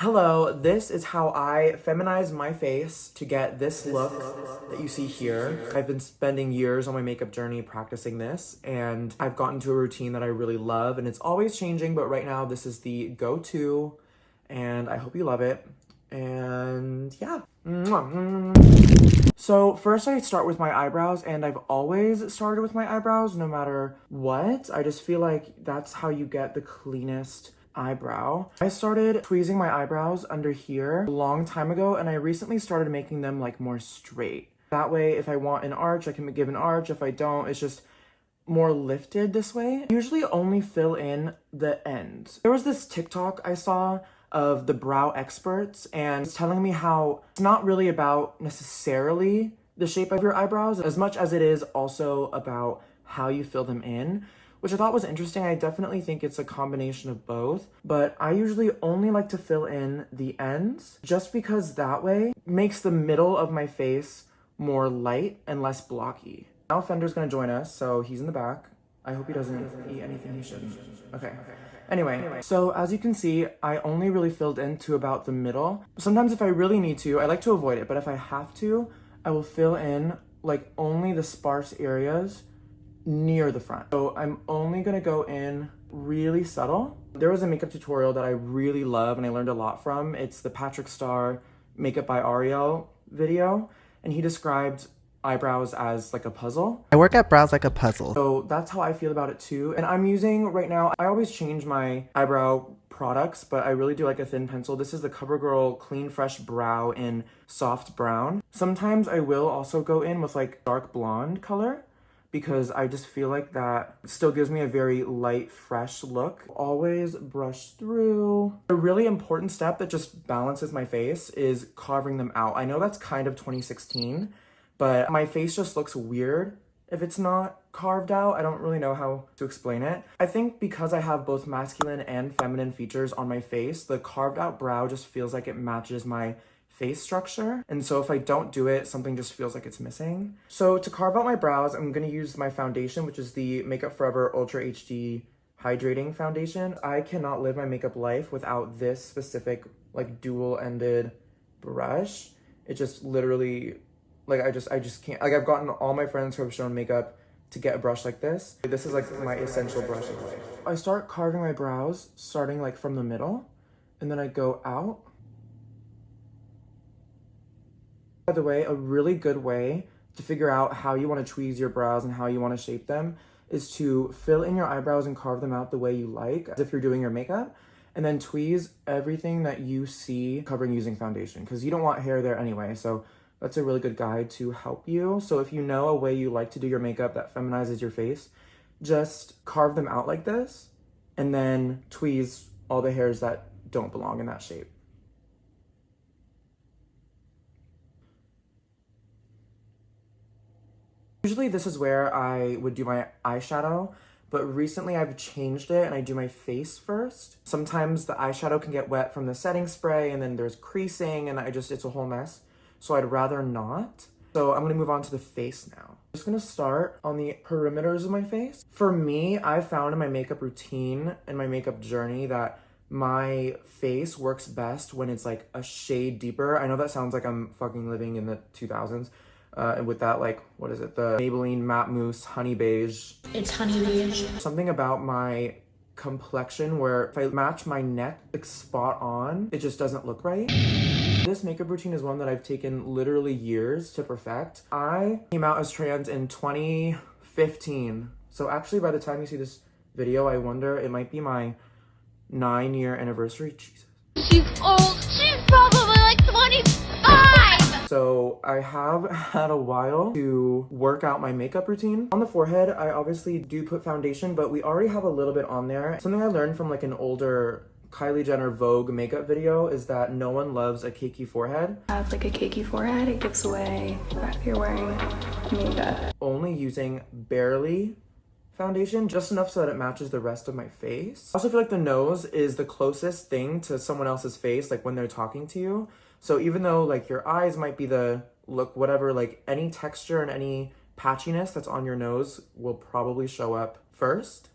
Hello, this is how I feminize my face to get this look that you see here. I've been spending years on my makeup journey practicing this, and I've gotten to a routine that I really love, and it's always changing, but right now this is the go-to, and I hope you love it. And yeah. So first I start with my eyebrows, and I've always started with my eyebrows no matter what. I just feel like that's how you get the cleanest eyebrow. I started tweezing my eyebrows under here a long time ago, and I recently started making them like more straight. That way, if I want an arch, I can give an arch. If I don't, it's just more lifted this way. I usually only fill in the ends. There was this TikTok I saw of the brow experts, and it's telling me how it's not really about necessarily the shape of your eyebrows as much as it is also about how you fill them in, which I thought was interesting. I definitely think it's a combination of both, but I usually only like to fill in the ends just because that way makes the middle of my face more light and less blocky. Now Fender's gonna join us, so he's in the back. I hope he doesn't eat anything he shouldn't. Okay. Anyway, so as you can see, I only really filled into about the middle. Sometimes if I really need to, I like to avoid it, but if I have to, I will fill in like only the sparse areas near the front. So I'm only gonna go in really subtle. There was a makeup tutorial that I really love and I learned a lot from. It's the Patrick Star Makeup by Ariel video, and he described eyebrows as like a puzzle. I work at brows like a puzzle. So that's how I feel about it too. And I'm using right now, I always change my eyebrow products, but I really do like a thin pencil. This is the CoverGirl Clean Fresh Brow in soft brown. Sometimes I will also go in with like dark blonde color, because I just feel like that still gives me a very light, fresh look. Always brush through. A really important step that just balances my face is carving them out. I know that's kind of 2016, but my face just looks weird if it's not carved out. I don't really know how to explain it. I think because I have both masculine and feminine features on my face, the carved out brow just feels like it matches my face structure, and so if I don't do it, something just feels like it's missing. So to carve out my brows, I'm gonna use my foundation, which is the Makeup Forever Ultra HD Hydrating Foundation. I cannot live my makeup life without this specific like dual-ended brush. It just literally, like I just can't, like I've gotten all my friends who have shown makeup to get a brush like this. This is like my essential brush of life. I start carving my brows starting like from the middle, and then I go out. By the way, a really good way to figure out how you want to tweeze your brows and how you want to shape them is to fill in your eyebrows and carve them out the way you like, as if you're doing your makeup, and then tweeze everything that you see covering using foundation, because you don't want hair there anyway, so that's a really good guide to help you. So if you know a way you like to do your makeup that feminizes your face, just carve them out like this, and then tweeze all the hairs that don't belong in that shape. Usually this is where I would do my eyeshadow, but recently I've changed it and I do my face first. Sometimes the eyeshadow can get wet from the setting spray, and then there's creasing, and it's a whole mess. So I'd rather not. So I'm gonna move on to the face now. I'm just gonna start on the perimeters of my face. For me, I found in my makeup routine and my makeup journey that my face works best when it's like a shade deeper. I know that sounds like I'm fucking living in the 2000s. And with that, like, what is it? The Maybelline Matte Mousse Honey Beige. It's honey beige. Something about my complexion where if I match my neck like spot on, it just doesn't look right. This makeup routine is one that I've taken literally years to perfect. I came out as trans in 2015. So actually by the time you see this video, I wonder, it might be my 9-year anniversary. Jesus. She's old. She's probably like 25. So I have had a while to work out my makeup routine. On the forehead, I obviously do put foundation, but we already have a little bit on there. Something I learned from like an older Kylie Jenner Vogue makeup video is that no one loves a cakey forehead. I have like a cakey forehead, it gives away if you're wearing makeup. Only using barely foundation, just enough so that it matches the rest of my face. I also feel like the nose is the closest thing to someone else's face, like when they're talking to you. So even though like your eyes might be the look, whatever, like any texture and any patchiness that's on your nose will probably show up first.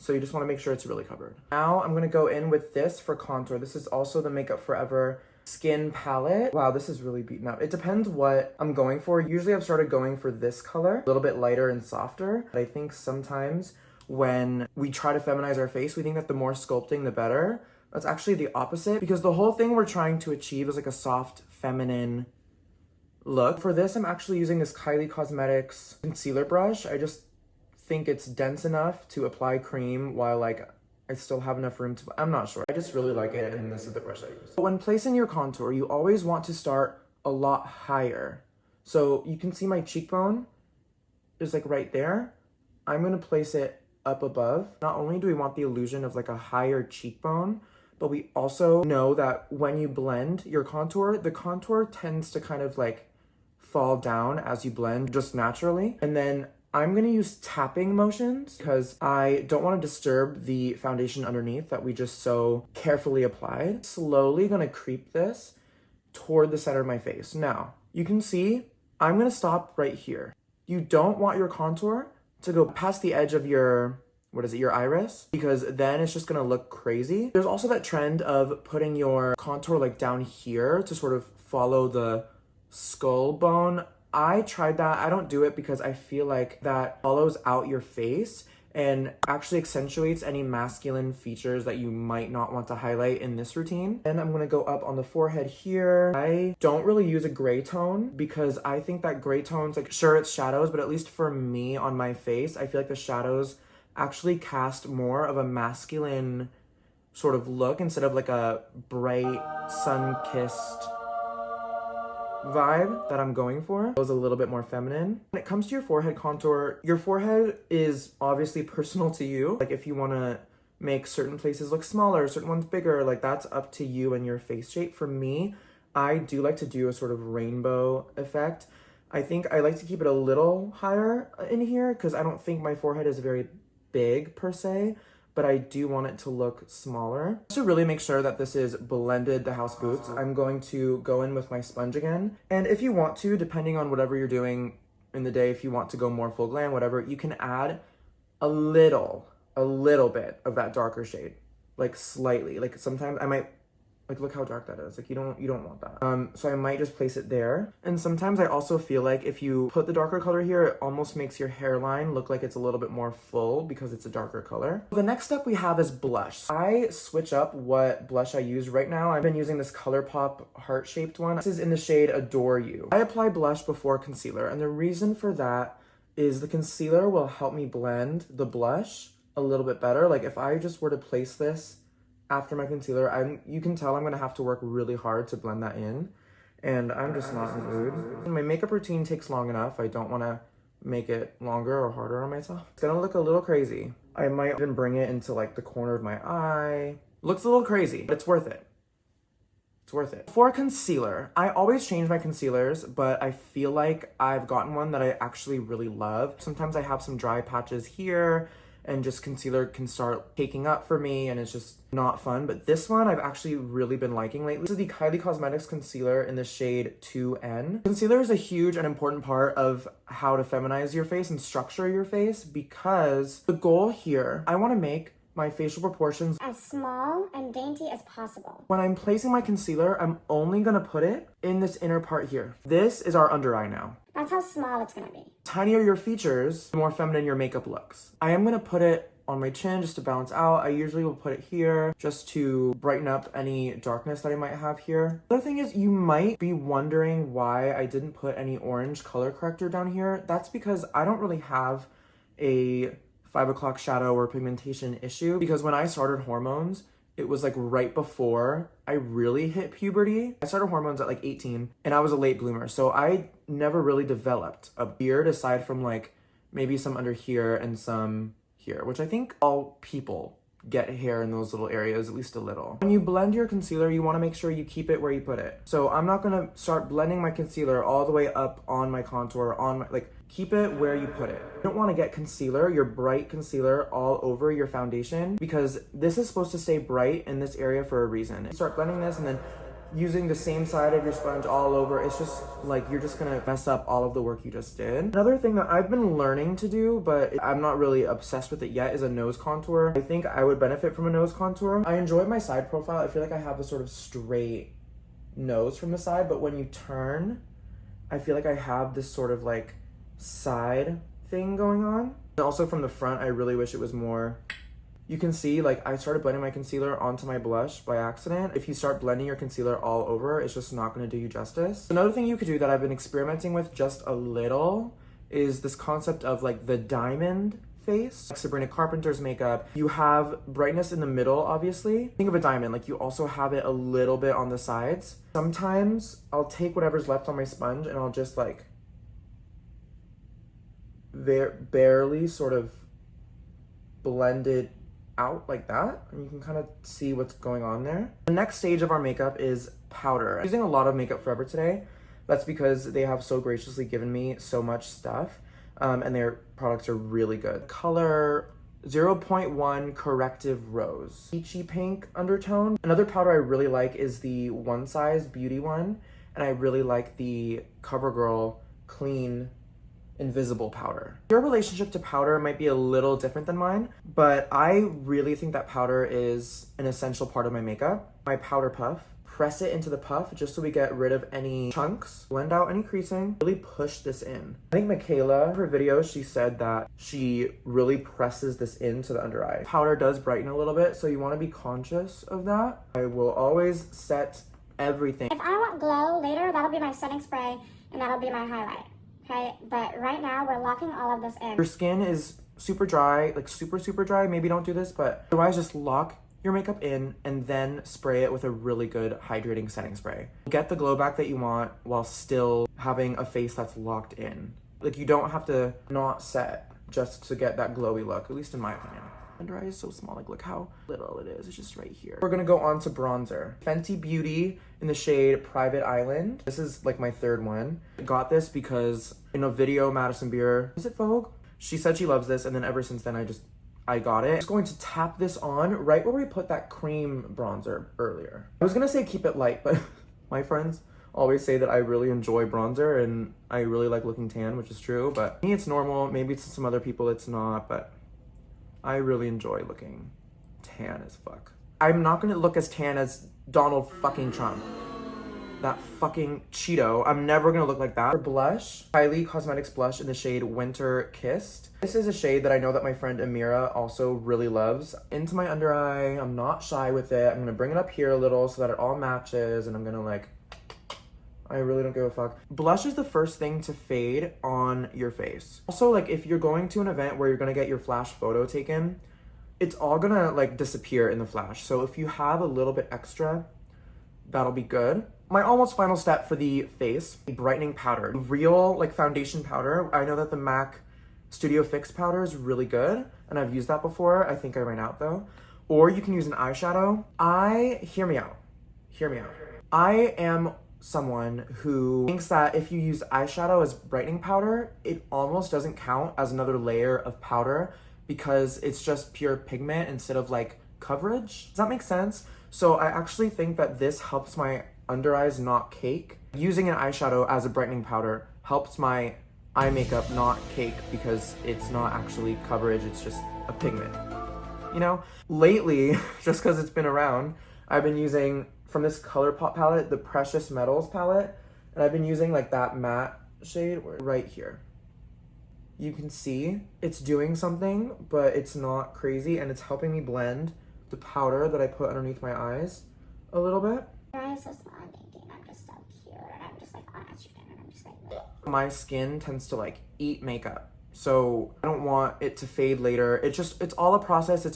So you just want to make sure it's really covered. Now I'm going to go in with this for contour. This is also the Makeup Forever Skin Palette. Wow, this is really beaten up. It depends what I'm going for. Usually I've started going for this color, a little bit lighter and softer. But I think sometimes when we try to feminize our face, we think that the more sculpting, the better. That's actually the opposite, because the whole thing we're trying to achieve is like a soft, feminine look. For this, I'm actually using this Kylie Cosmetics concealer brush. I just think it's dense enough to apply cream while like I still have enough room to, I'm not sure. I just really like it, and this is the brush I use. When placing your contour, you always want to start a lot higher. So you can see my cheekbone is like right there. I'm gonna place it up above. Not only do we want the illusion of like a higher cheekbone, but we also know that when you blend your contour, the contour tends to kind of like fall down as you blend just naturally. And then I'm gonna use tapping motions because I don't want to disturb the foundation underneath that we just so carefully applied. Slowly gonna creep this toward the center of my face. Now, you can see I'm gonna stop right here. You don't want your contour to go past the edge of your, your iris, because then it's just gonna look crazy. There's also that trend of putting your contour like down here to sort of follow the skull bone. I tried that. I don't do it because I feel like that follows out your face and actually accentuates any masculine features that you might not want to highlight in this routine. And I'm gonna go up on the forehead here. I don't really use a gray tone because I think that gray tones, like, sure, it's shadows, but at least for me on my face, I feel like the shadows actually cast more of a masculine sort of look instead of like a bright, sun-kissed vibe that I'm going for. It was a little bit more feminine. When it comes to your forehead contour, your forehead is obviously personal to you. Like if you want to make certain places look smaller, certain ones bigger, like that's up to you and your face shape. For me, I do like to do a sort of rainbow effect. I think I like to keep it a little higher in here because I don't think my forehead is very big per se, but I do want it to look smaller. To really make sure that this is blended to house boots, I'm going to go in with my sponge again. And if you want to, depending on whatever you're doing in the day, if you want to go more full glam, whatever, you can add a little bit of that darker shade, like slightly. Like sometimes I might, like look how dark that is. Like you don't want that. So I might just place it there. And sometimes I also feel like if you put the darker color here, it almost makes your hairline look like it's a little bit more full because it's a darker color. The next step we have is blush. I switch up what blush I use right now. I've been using this ColourPop heart-shaped one. This is in the shade Adore You. I apply blush before concealer, and the reason for that is the concealer will help me blend the blush a little bit better. Like if I just were to place this after my concealer, you can tell I'm gonna have to work really hard to blend that in, and I'm just not in the mood. My makeup routine takes long enough. I don't wanna make it longer or harder on myself. It's gonna look a little crazy. I might even bring it into like the corner of my eye. Looks a little crazy, but it's worth it. It's worth it. For concealer, I always change my concealers, but I feel like I've gotten one that I actually really love. Sometimes I have some dry patches here, and just concealer can start taking up for me and it's just not fun. But this one I've actually really been liking lately. This is the Kylie Cosmetics concealer in the shade 2N. Concealer is a huge and important part of how to feminize your face and structure your face, because the goal here, I want to make my facial proportions as small and dainty as possible. When I'm placing my concealer, I'm only gonna put it in this inner part here. This is our under eye now. That's how small it's gonna be. Tinier your features, the more feminine your makeup looks. I am gonna put it on my chin just to balance out. I usually will put it here just to brighten up any darkness that I might have here. The other thing is, you might be wondering why I didn't put any orange color corrector down here. That's because I don't really have a 5 o'clock shadow or pigmentation issue, because when I started hormones, it was like right before I really hit puberty. I started hormones at like 18 and I was a late bloomer. So I never really developed a beard aside from like maybe some under here and some here, which I think all people get hair in those little areas, at least a little. When you blend your concealer, you want to make sure you keep it where you put it. So I'm not going to start blending my concealer all the way up on my contour, on my, like, keep it where you put it. You don't want to get concealer, your bright concealer, all over your foundation, because this is supposed to stay bright in this area for a reason. Start blending this and then using the same side of your sponge all over, it's just like you're just gonna mess up all of the work you just did. Another thing that I've been learning to do, but I'm not really obsessed with it yet, is a nose contour. I think I would benefit from a nose contour. I enjoy my side profile. I feel like I have a sort of straight nose from the side, but when you turn, I feel like I have this sort of like side thing going on. And also from the front, I really wish it was more. You can see, like, I started blending my concealer onto my blush by accident. If you start blending your concealer all over, it's just not gonna do you justice. Another thing you could do that I've been experimenting with just a little is this concept of like the diamond face. Like Sabrina Carpenter's makeup, you have brightness in the middle, obviously. Think of a diamond, like you also have it a little bit on the sides. Sometimes I'll take whatever's left on my sponge and I'll just like barely sort of blend it out like that, and you can kind of see what's going on there. The next stage of our makeup is powder. I'm using a lot of Makeup Forever today. That's because they have so graciously given me so much stuff, and their products are really good. Color 0.1 Corrective Rose. Peachy pink undertone. Another powder I really like is the Onesize Beauty one, and I really like the CoverGirl Clean Invisible powder. Your relationship to powder might be a little different than mine, but I really think that powder is an essential part of my makeup. My powder puff, press it into the puff just so we get rid of any chunks, blend out any creasing, really push this in. I think Michaela, her video, she said that she really presses this into the under eye. Powder does brighten a little bit, so you want to be conscious of that. I will always set everything. If I want glow later, that'll be my setting spray and that'll be my highlight. Okay, but right now we're locking all of this in. Your skin is super dry, like super dry, maybe don't do this, but otherwise just lock your makeup in and then spray it with a really good hydrating setting spray. Get the glow back that you want while still having a face that's locked in. Like you don't have to not set just to get that glowy look, at least in my opinion. Under eye is so small, like look how little it is, it's just right here. We're gonna go on to bronzer. Fenty Beauty in the shade Private Island. This is like my third one. I got this because in a video, Madison Beer, is it Vogue? She said she loves this, and then ever since then I got it. I'm just going to tap this on right where we put that cream bronzer earlier. I was gonna say keep it light, but my friends always say that I really enjoy bronzer and I really like looking tan, which is true, but me it's normal. Maybe to some other people it's not, but I really enjoy looking tan as fuck. I'm not gonna look as tan as Donald fucking Trump. That fucking Cheeto. I'm never gonna look like that. For blush, Kylie Cosmetics blush in the shade Winter Kissed. This is a shade that I know that my friend Amira also really loves. Into my under eye, I'm not shy with it. I'm gonna bring it up here a little so that it all matches, and I'm gonna like, I really don't give a fuck. Blush is the first thing to fade on your face. Also, like if you're going to an event where you're gonna get your flash photo taken, it's all gonna like disappear in the flash. So if you have a little bit extra, that'll be good. My almost final step for the face, the brightening powder. Real like foundation powder. I know that the MAC Studio Fix powder is really good, and I've used that before. I think I ran out though. Or you can use an eyeshadow. Hear me out. I am someone who thinks that if you use eyeshadow as brightening powder, it almost doesn't count as another layer of powder because it's just pure pigment instead of like coverage. Does that make sense? So I actually think that this helps my under eyes not cake. Using an eyeshadow as a brightening powder helps my eye makeup not cake because it's not actually coverage, it's just a pigment. You know? Lately, just because it's been around, I've been using from this ColourPop palette, the Precious Metals palette, and I've been using like that matte shade right here. You can see it's doing something, but it's not crazy, and it's helping me blend the powder that I put underneath my eyes a little bit. Your eye is so small and dainty, and I'm just so cute, and I'm just like on estrogen, and I'm just like, ugh. My skin tends to like eat makeup, so I don't want it to fade later. It's all a process.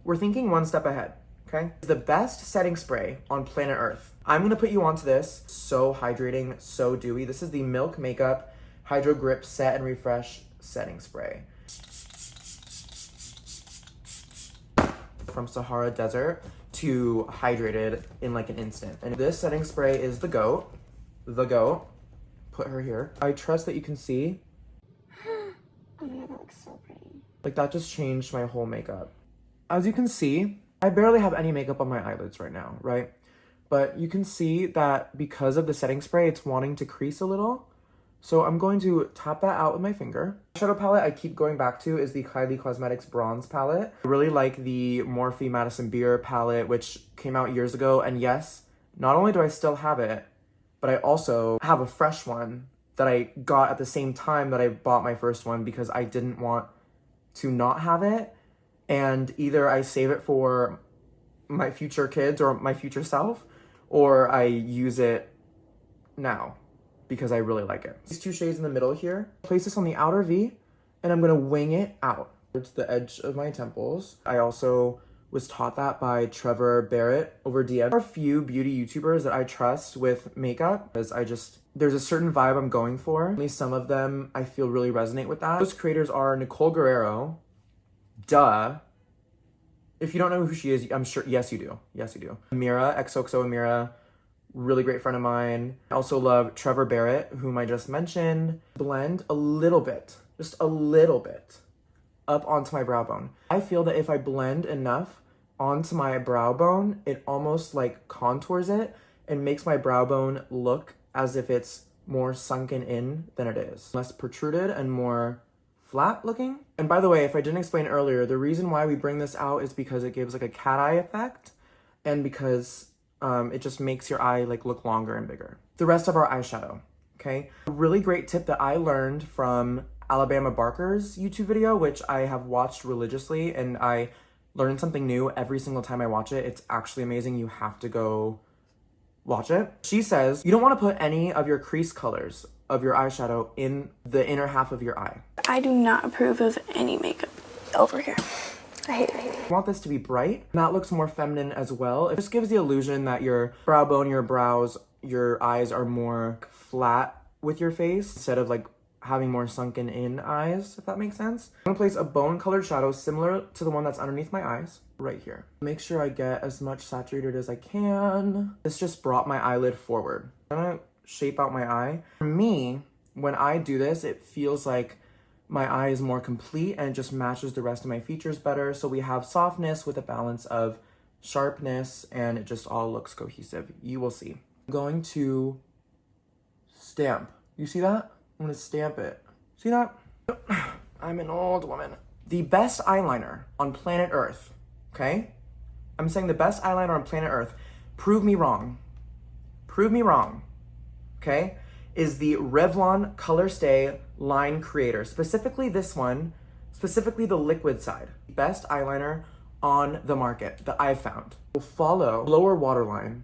We're thinking one step ahead. Okay? The best setting spray on planet Earth. I'm gonna put you onto this. So hydrating, so dewy. This is the Milk Makeup Hydro Grip Set and Refresh Setting Spray. From Sahara Desert to hydrated in like an instant. And this setting spray is the GOAT. The GOAT. Put her here. I trust that you can see. Oh my god, that looks so pretty. Like that just changed my whole makeup. As you can see, I barely have any makeup on my eyelids right now, right? but you can see that because of the setting spray, it's wanting to crease a little. So I'm going to tap that out with my finger. Shadow palette I keep going back to is the Kylie Cosmetics Bronze palette. I really like the Morphe Madison Beer palette, which came out years ago. And yes, not only do I still have it, but I also have a fresh one that I got at the same time that I bought my first one because I didn't want to not have it. And either I save it for my future kids or my future self, or I use it now because I really like it. These two shades in the middle here. Place this on the outer V, and I'm gonna wing it out towards the edge of my temples. I also was taught that by Trevor Barrett over DM. There are a few beauty YouTubers that I trust with makeup because there's a certain vibe I'm going for. At least some of them I feel really resonate with that. Those creators are Nicole Guerrero, duh. If you don't know who she is, I'm sure, yes you do. Yes you do. Amira, XOXO Amira, really great friend of mine. I also love Trevor Barrett, whom I just mentioned. Blend a little bit, just a little bit, up onto my brow bone. I feel that if I blend enough onto my brow bone, it almost like contours it and makes my brow bone look as if it's more sunken in than it is. Less protruded and more flat looking. And by the way, if I didn't explain earlier, the reason why we bring this out is because it gives like a cat eye effect and because it just makes your eye like look longer and bigger. The rest of our eyeshadow, okay? A really great tip that I learned from Alabama Barker's YouTube video, which I have watched religiously, and I learn something new every single time I watch it. It's actually amazing. You have to go watch it. She says you don't want to put any of your crease colors of your eyeshadow in the inner half of your eye. I do not approve of any makeup over here. I hate it. I want this to be bright, and that looks more feminine as well. It just gives the illusion that your brow bone, your brows, your eyes are more flat with your face instead of like having more sunken in eyes, if that makes sense. I'm gonna place a bone colored shadow similar to the one that's underneath my eyes right here. Make sure I get as much saturated as I can. This just brought my eyelid forward. I'm gonna shape out my eye. For me, when I do this, it feels like my eye is more complete and it just matches the rest of my features better. So we have softness with a balance of sharpness and it just all looks cohesive. You will see. I'm going to stamp. You see that? I'm gonna stamp it. See that? I'm an old woman. The best eyeliner on planet Earth, okay? I'm saying the best eyeliner on planet Earth. Prove me wrong. Prove me wrong, okay? Is the Revlon Color Stay Line Creator. Specifically this one, specifically the liquid side. Best eyeliner on the market that I've found. We'll follow lower waterline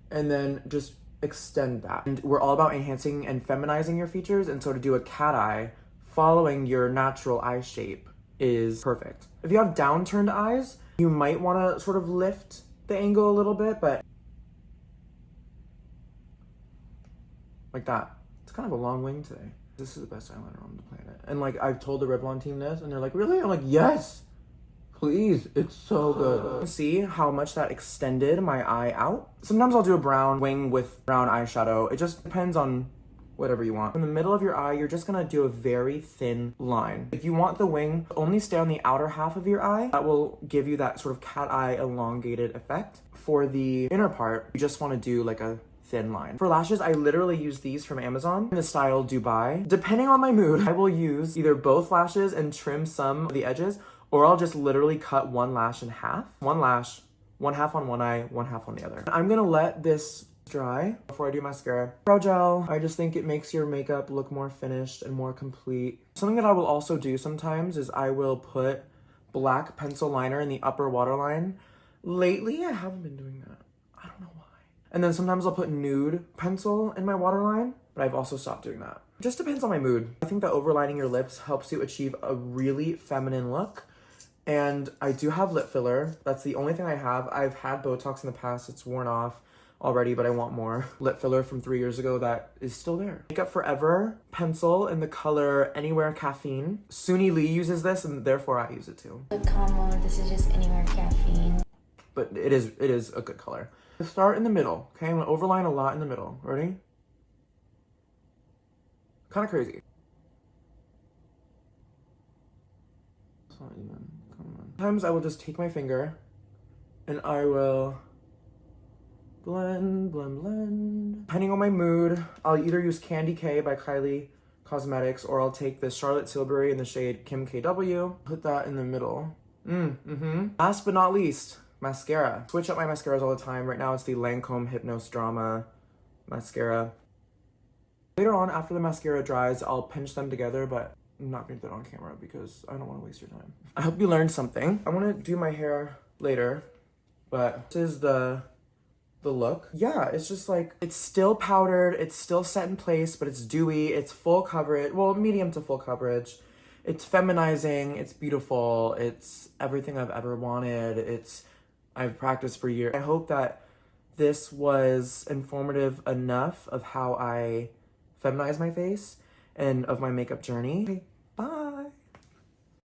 and then just extend that. And we're all about enhancing and feminizing your features, and so to do a cat eye following your natural eye shape is perfect. If you have downturned eyes, you might want to sort of lift the angle a little bit, but like that. It's kind of a long wing today. This is the best eyeliner on the planet. And like, I've told the Revlon team this and they're like, really? I'm like, yes, please. It's so good. See how much that extended my eye out? Sometimes I'll do a brown wing with brown eyeshadow. It just depends on whatever you want. In the middle of your eye, you're just gonna do a very thin line. If you want the wing to only stay on the outer half of your eye, that will give you that sort of cat eye elongated effect. For the inner part, you just wanna do like a thin line. For lashes, I literally use these from Amazon in the style Dubai. Depending on my mood, I will use either both lashes and trim some of the edges, or I'll just literally cut one lash in half. One lash, one half on one eye, one half on the other. I'm gonna let this dry before I do mascara. Eyebrow gel, I just think it makes your makeup look more finished and more complete. Something that I will also do sometimes is I will put black pencil liner in the upper waterline. Lately, I haven't been doing that. I don't know why. And then sometimes I'll put nude pencil in my waterline, but I've also stopped doing that. It just depends on my mood. I think that overlining your lips helps you achieve a really feminine look. And I do have lip filler. That's the only thing I have. I've had Botox in the past. It's worn off already, but I want more. Lip filler from 3 years ago that is still there. Makeup Forever pencil in the color Anywhere Caffeine. Suni Lee uses this and therefore I use it too. The combo, this is just Anywhere Caffeine. But it is a good color. Start in the middle, okay? I'm gonna overline a lot in the middle. Ready? Kind of crazy. It's not even. Come on. Sometimes I will just take my finger and I will Blend, blend, blend. Depending on my mood, I'll either use Candy K by Kylie Cosmetics, or I'll take this Charlotte Tilbury in the shade Kim KW. Put that in the middle. Last but not least, mascara. Switch up my mascaras all the time. Right now it's the Lancome Hypnose Drama mascara. Later on, after the mascara dries, I'll pinch them together, but I'm not gonna do that on camera because I don't want to waste your time. I hope you learned something. I want to do my hair later, but this is the look. Yeah, it's just like, it's still powdered, it's still set in place, but it's dewy, it's full coverage, well, medium to full coverage. It's feminizing, it's beautiful, it's everything I've ever wanted, I've practiced for years. I hope that this was informative enough of how I feminize my face and of my makeup journey.